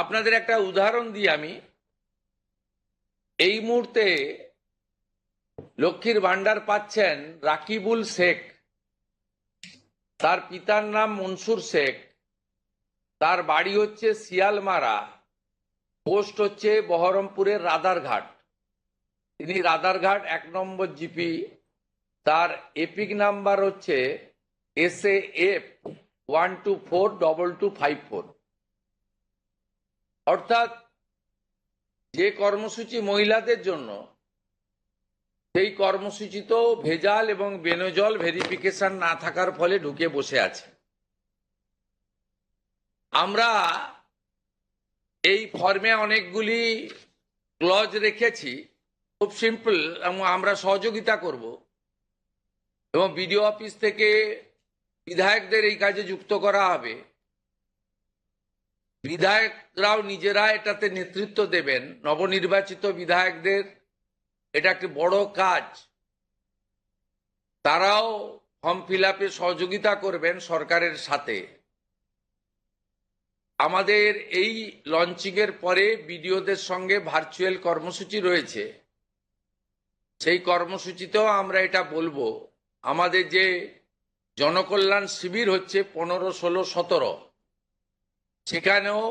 আপনাদের একটা উদাহরণ দিই আমি। এই মুহূর্তে লক্ষ্মীর ভান্ডার পাচ্ছেন রাকিবুল শেখ, তার পিতার নাম মনসুর শেখ, তার বাড়ি হচ্ছে শিয়ালমারা, পোস্ট হচ্ছে বহরমপুরের রাদারঘাট। তিনি রাদারঘাট 1 নম্বর জিপি, তার এপিক নাম্বার হচ্ছে SAF 1242254। অর্থাৎ যে কর্মসূচি মহিলাদের জন্য, সেই কর্মসূচিতেও ভেজাল এবং বেনজল ভেরিফিকেশন না থাকার ফলে ঢুকে বসে আছে। আমরা এই ফর্মে অনেকগুলি ক্লজ রেখেছি, খুব সিম্পল, এবং আমরা সহযোগিতা করব এবং বিডিও অফিস থেকে বিধায়কদের এই কাজে যুক্ত করা হবে। বিধায়করাও নিজেরা এটাতে নেতৃত্ব দেবেন। নবনির্বাচিত বিধায়কদের এটা একটি বড় কাজ, তারাও ফর্ম ফিল আপে সহযোগিতা করবেন সরকারের সাথে। আমাদের এই লঞ্চিং এর পরে বিডিওদের সঙ্গে ভার্চুয়াল কর্মসূচি রয়েছে, সেই কর্মসূচিতেও আমরা এটা বলবো। আমাদের যে জনকল্যাণ শিবির হচ্ছে 15, 16, 17, সেখানেও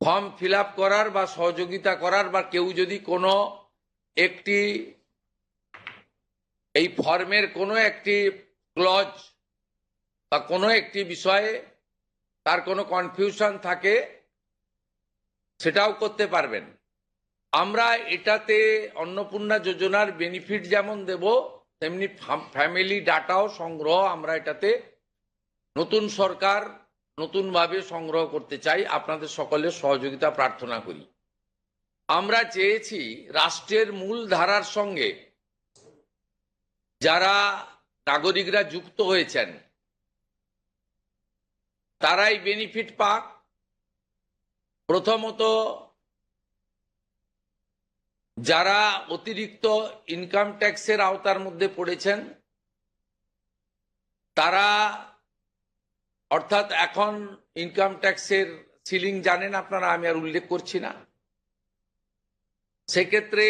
ফর্ম ফিল আপ করার বা সহযোগিতা করার, বা কেউ যদি কোনো একটি এই ফর্মের কোনো একটি ক্লজ বা কোনো একটি বিষয়ে তার কোনো কনফিউশন থাকে, সেটাও করতে পারবেন। আমরা এটাতে অন্নপূর্ণা যোজনার বেনিফিট যেমন দেব, তেমনি ফ্যামিলি ডাটাও সংগ্রহ আমরা এটাতে নতুন সরকার নতুনভাবে সংগ্রহ করতে চাই। আপনাদের সকলের সহযোগিতা প্রার্থনা করি। আমরা চেয়েছি রাষ্ট্রের মূল ধারার সঙ্গে যারা নাগরিকরা যুক্ত হয়েছেন তারাই বেনিফিট পাক। প্রথমত, যারা অতিরিক্ত ইনকাম ট্যাক্সের আওতার মধ্যে পড়েছেন তারা, অর্থাৎ এখন ইনকাম ট্যাক্সের সিলিং জানেন আপনারা, আমি আর উল্লেখ করছি না। সেক্ষেত্রে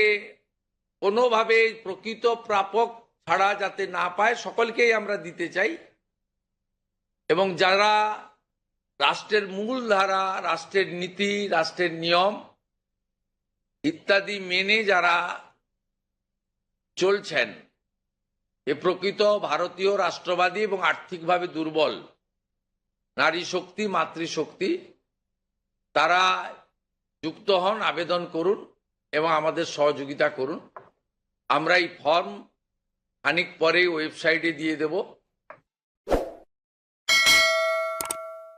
কোনোভাবে প্রকৃত প্রাপক ছাড়া যাতে না পায়, সকলকেই আমরা দিতে চাই। এবং যারা রাষ্ট্রের মূল ধারা, রাষ্ট্রের নীতি, রাষ্ট্রের নিয়ম ইত্যাদি মেনে যারা চলছেন, এ প্রকৃত ভারতীয় রাষ্ট্রবাদী এবং আর্থিকভাবে দুর্বল নারী শক্তি, মাতৃশক্তি, তারা যুক্ত হন, আবেদন করুন এবং আমাদের সহযোগিতা করুন। আমরা এই ফর্ম খানিক পরেই ওয়েবসাইটে দিয়ে দেব।